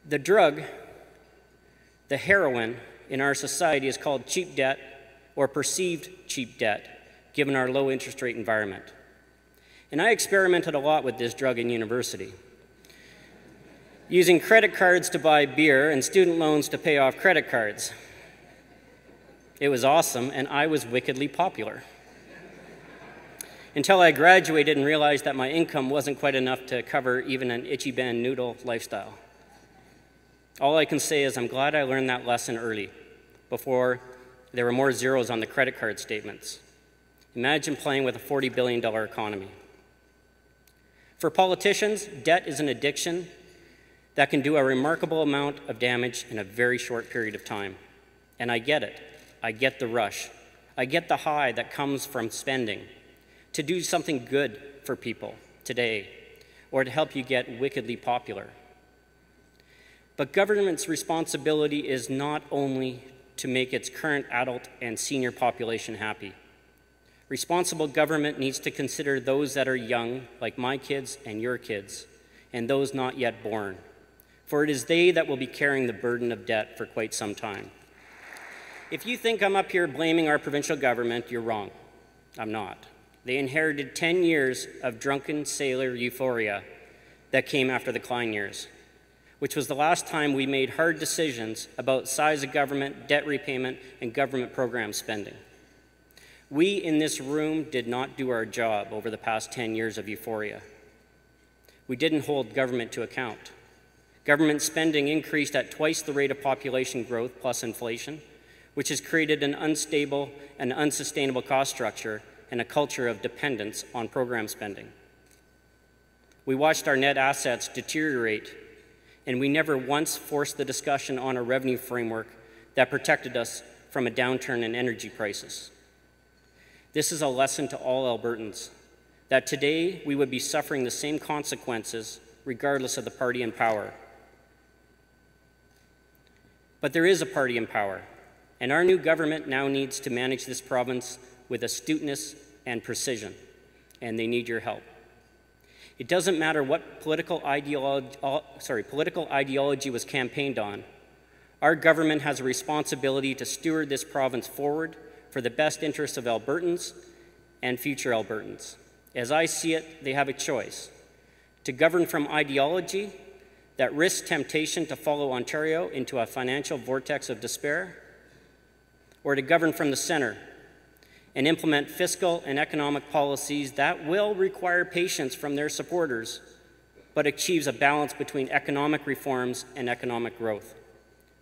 The drug, the heroin in our society, is called cheap debt or perceived cheap debt, given our low interest rate environment. And I experimented a lot with this drug in university, using credit cards to buy beer and student loans to pay off credit cards. It was awesome, and I was wickedly popular. Until I graduated and realized that my income wasn't quite enough to cover even an itchy band noodle lifestyle. All I can say is I'm glad I learned that lesson early, before there were more zeros on the credit card statements. Imagine playing with a $40 billion economy. For politicians, debt is an addiction that can do a remarkable amount of damage in a very short period of time. And I get it. I get the rush. I get the high that comes from spending to do something good for people today, or to help you get wickedly popular. But government's responsibility is not only to make its current adult and senior population happy. Responsible government needs to consider those that are young, like my kids and your kids, and those not yet born, for it is they that will be carrying the burden of debt for quite some time. If you think I'm up here blaming our provincial government, you're wrong. I'm not. They inherited 10 years of drunken sailor euphoria that came after the Klein years, which was the last time we made hard decisions about size of government, debt repayment, and government program spending. We in this room did not do our job over the past 10 years of euphoria. We didn't hold government to account. Government spending increased at twice the rate of population growth plus inflation, which has created an unstable and unsustainable cost structure and a culture of dependence on program spending. We watched our net assets deteriorate, and we never once forced the discussion on a revenue framework that protected us from a downturn in energy prices. This is a lesson to all Albertans, that today we would be suffering the same consequences regardless of the party in power. But there is a party in power, and our new government now needs to manage this province with astuteness and precision, and they need your help. It doesn't matter what political ideology was campaigned on. Our government has a responsibility to steward this province forward for the best interests of Albertans and future Albertans. As I see it, they have a choice: to govern from ideology that risks temptation to follow Ontario into a financial vortex of despair, or to govern from the center and implement fiscal and economic policies that will require patience from their supporters, but achieves a balance between economic reforms and economic growth.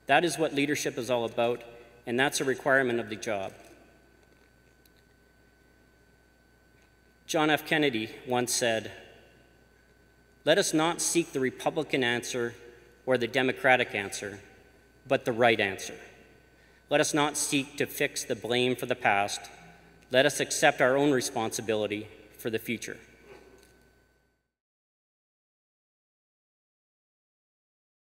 That is what leadership is all about, and that's a requirement of the job. John F. Kennedy once said, "Let us not seek the Republican answer or the Democratic answer, but the right answer. Let us not seek to fix the blame for the past. Let us accept our own responsibility for the future."